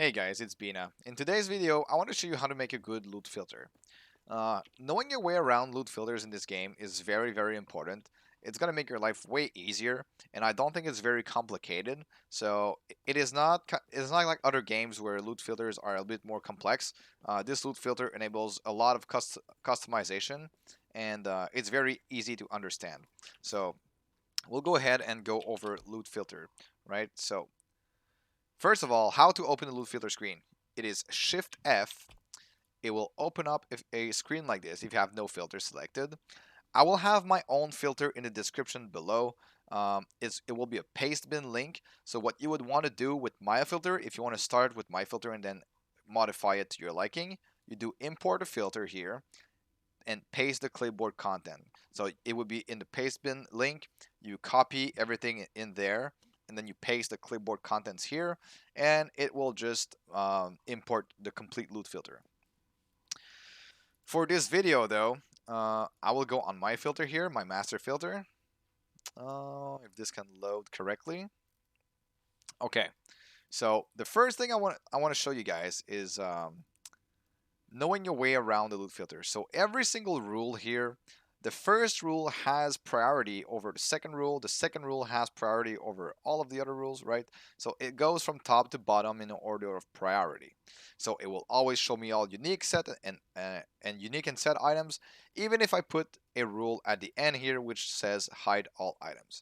Hey guys, it's Bina. In today's video, I want to show you how to make a good loot filter. Knowing your way around loot filters in this game is very important. It's going to make your life way easier, and I don't think it's very complicated. So it is not it's not like other games where loot filters are a bit more complex. This loot filter enables a lot of customization, and it's very easy to understand. So we'll go ahead and go over loot filter, right? So first of all, how to open the loot filter screen. It is Shift F. It will open up a screen like this if you have no filter selected. I will have my own filter in the description below. It will be a paste bin link. So what you would want to do with my filter, if you want to start with my filter and then modify it to your liking, you do import a filter here and paste the clipboard content. So it would be in the paste bin link. You copy everything in there, and then you paste the clipboard contents here, and it will just import the complete loot filter. For this video, though, I will go on my filter here, my master filter. If this can load correctly. Okay. So the first thing I want to show you guys is knowing your way around the loot filter. So every single rule here, the first rule has priority over the second rule has priority over all of the other rules, right? So it goes from top to bottom in order of priority. So it will always show me all unique set and unique and set items, even if I put a rule at the end here which says hide all items.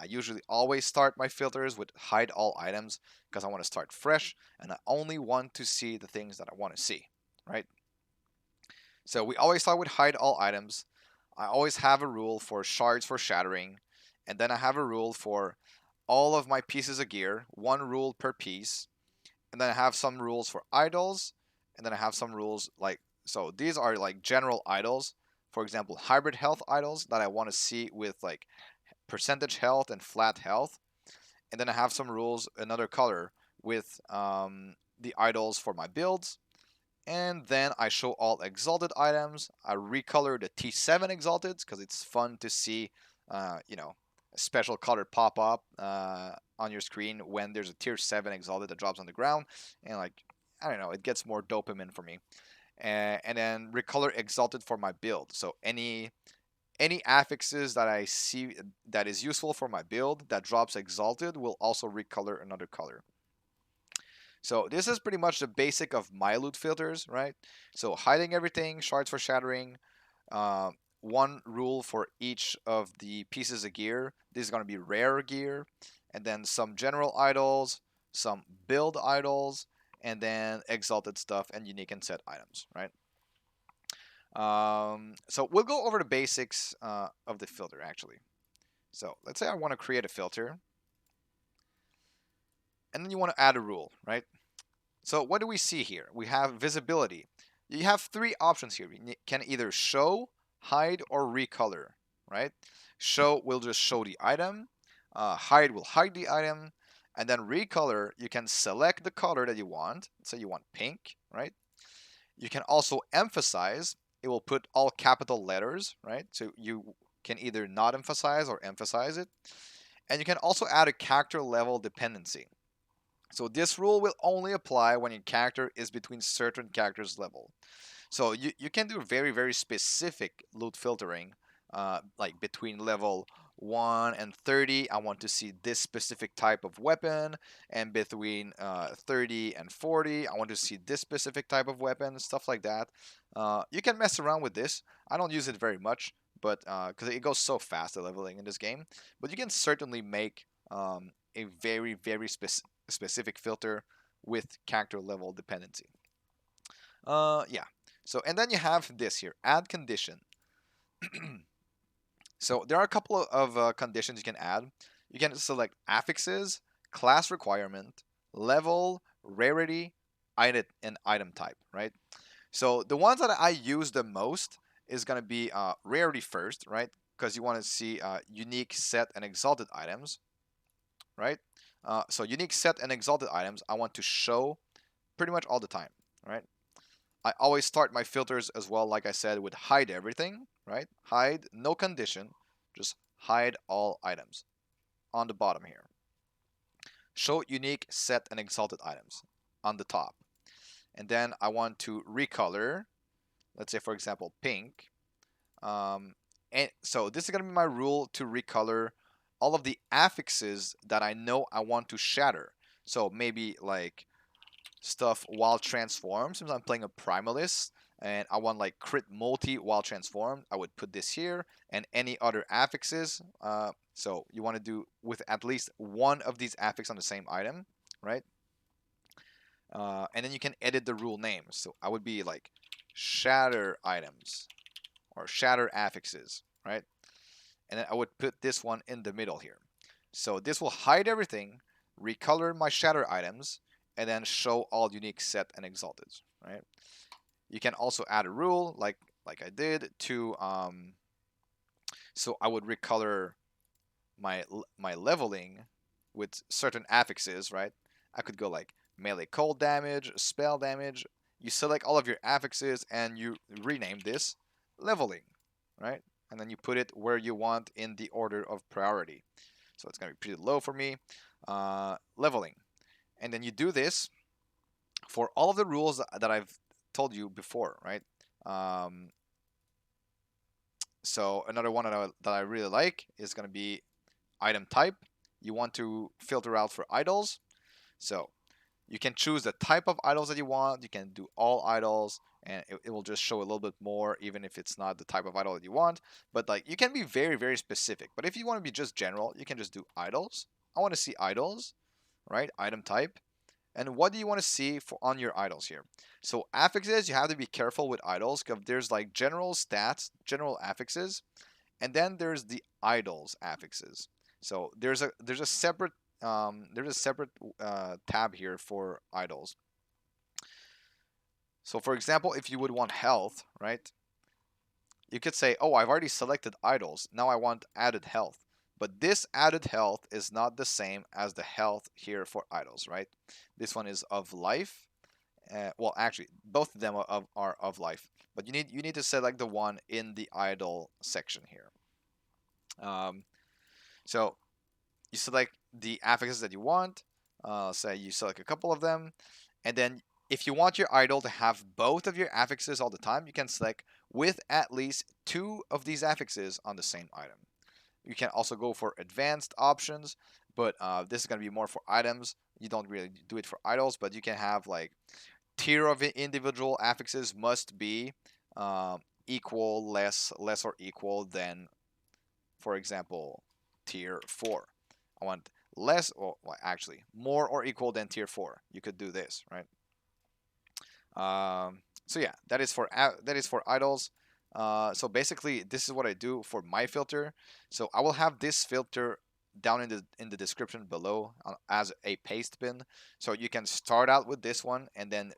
I usually always start my filters with hide all items because I want to start fresh and I only want to see the things that I want to see, right? So we always start with hide all items. I always have a rule for shards for shattering, and then I have a rule for all of my pieces of gear, one rule per piece, and then I have some rules for idols, and then I have some rules like, so these are like general idols. For example, hybrid health idols that I want to see with like percentage health and flat health. And then I have some rules, another color with the idols for my builds. And then I show all exalted items. I recolor the T7 exalted because it's fun to see, a special color pop up on your screen when there's a tier 7 exalted that drops on the ground. And like, I don't know, it gets more dopamine for me. And then recolor exalted for my build. So any affixes that I see that is useful for my build that drops exalted will also recolor another color. So this is pretty much the basic of my loot filters, right? So hiding everything, shards for shattering, uh, one rule for each of the pieces of gear. This is going to be rare gear, and then some general idols, some build idols, and then exalted stuff and unique and set items, right? So we'll go over the basics of the filter actually. So let's say I want to create a filter, and then you want to add a rule, right? So what do we see here? We have visibility. You have three options here. You can either show, hide, or recolor, right? Show will just show the item. Hide will hide the item. And then recolor, you can select the color that you want. So you want pink, right? You can also emphasize. It will put all capital letters, right? So you can either not emphasize or emphasize it. And you can also add a character level dependency. So this rule will only apply when your character is between certain characters level. So you can do very specific loot filtering, like between level 1 and 30, I want to see this specific type of weapon, and between 30 and 40, I want to see this specific type of weapon, stuff like that. You can mess around with this. I don't use it very much, but because it goes so fast the leveling in this game, but you can certainly make a very specific filter with character level dependency. Yeah. So, and then you have this here, add condition. So there are a couple of conditions you can add. You can select affixes, class requirement, level, rarity, item, and item type, right? So the ones that I use the most is going to be rarity first, right? Because you want to see unique set and exalted items, right? So unique set and exalted items I want to show pretty much all the time, right? I always start my filters as well, like I said, with hide everything, right? Hide, no condition, just hide all items on the bottom here. Show unique, set, and exalted items. on the top. And then I want to recolor, let's say for example pink. And so this is going to be my rule to recolor all of the affixes that I know I want to shatter. So maybe like stuff while transformed. Since I'm playing a primalist and I want like crit multi while transformed, I would put this here, and any other affixes. So you want to do with at least one of these affixes on the same item, right? And then you can edit the rule names. So I would be like shatter items or shatter affixes, right? And then I would put this one in the middle here. So this will hide everything, recolor my shatter items, and then show all unique set and exalted, right? You can also add a rule like I did to so I would recolor my leveling with certain affixes, right? I could go like melee cold damage, spell damage. You select all of your affixes and you rename this leveling, right? And then you put it where you want in the order of priority. So it's going to be pretty low for me. Leveling. And then you do this for all of the rules that I've told you before, right? Um, so another one that I really like is going to be item type. You want to filter out for idols. So you can choose the type of idols that you want. You can do all idols, and it will just show a little bit more, even if it's not the type of idol that you want. But like you can be very, very specific. But if you want to be just general, you can just do idols. I want to see idols, right? Item type. And what do you want to see for on your idols here? So affixes, you have to be careful with idols because there's like general stats, general affixes, and then there's the idols affixes. So there's a separate tab here for idols. So for example, if you would want health, right? You could say, oh, I've already selected idols. Now I want added health. But this added health is not the same as the health here for idols, right? This one is of life. Well, actually, both of them are of life. But you need to select the one in the idol section here. So you select the affixes that you want. Say you select a couple of them, and then if you want your idol to have both of your affixes all the time, you can select with at least two of these affixes on the same item. You can also go for advanced options, but this is going to be more for items. You don't really do it for idols, but you can have like tier of individual affixes must be equal, less or equal than, for example, tier 4. I want less, or well, actually more or equal than tier 4. You could do this, right? So yeah, that is for idols. So basically, this is what I do for my filter. So I will have this filter down in the description below as a paste bin. So you can start out with this one and then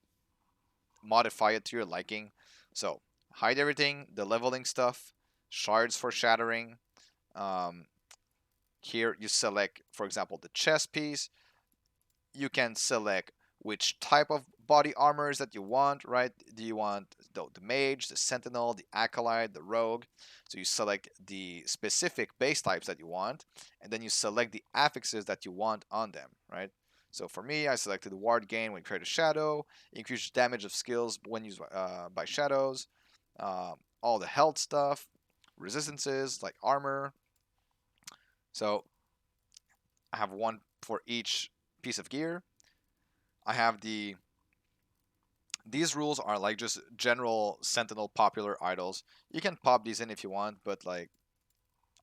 modify it to your liking. So hide everything, the leveling stuff, shards for shattering. Um, Here you select, for example, the chest piece. You can select which type of body armors that you want, right? Do you want the mage, the sentinel, the acolyte, the rogue? So you select the specific base types that you want, and then you select the affixes that you want on them, right? So for me, I selected ward gain when you create a shadow, increase damage of skills when used by shadows, all the health stuff, resistances like armor. So I have one for each piece of gear. I have these rules are like just general Sentinel popular idols. You can pop these in if you want, but like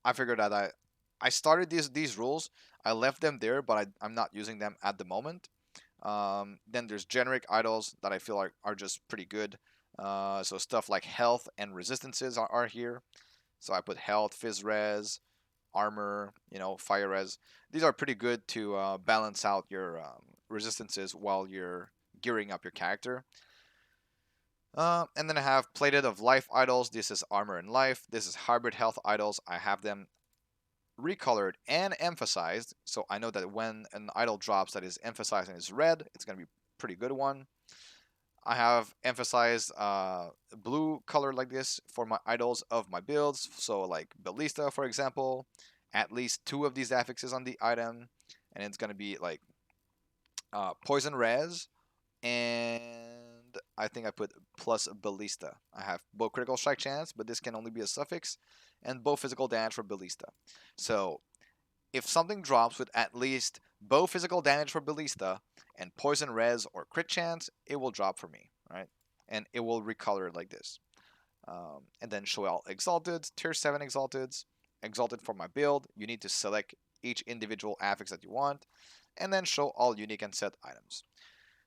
I figured that I started these rules. I left them there, but I'm not using them at the moment. Then there's generic idols that I feel like are just pretty good. So stuff like health and resistances are here. So I put health, phys res, armor, fire res. These are pretty good to balance out your resistances while you're gearing up your character. And then I have plated of life idols. This is armor and life. This is hybrid health idols. I have them recolored and emphasized, so I know that when an idol drops that is emphasized and is red, it's going to be a pretty good one. I have emphasized blue color like this for my idols of my builds. So like Ballista, for example, at least two of these affixes on the item, and it's going to be like poison res and I think I put plus ballista. I have both critical strike chance, but this can only be a suffix, and both physical damage for ballista. So if something drops with at least both physical damage for ballista and poison res or crit chance, it will drop for me, right? And it will recolor like this. And then show all exalted, tier 7 exalteds, exalted for my build. You need to select each individual affix that you want, and then show all unique and set items.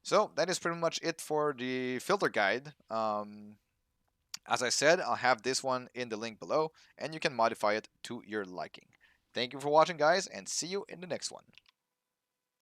So that is pretty much it for the filter guide. As I said, I'll have this one in the link below, and you can modify it to your liking. Thank you for watching, guys, and see you in the next one.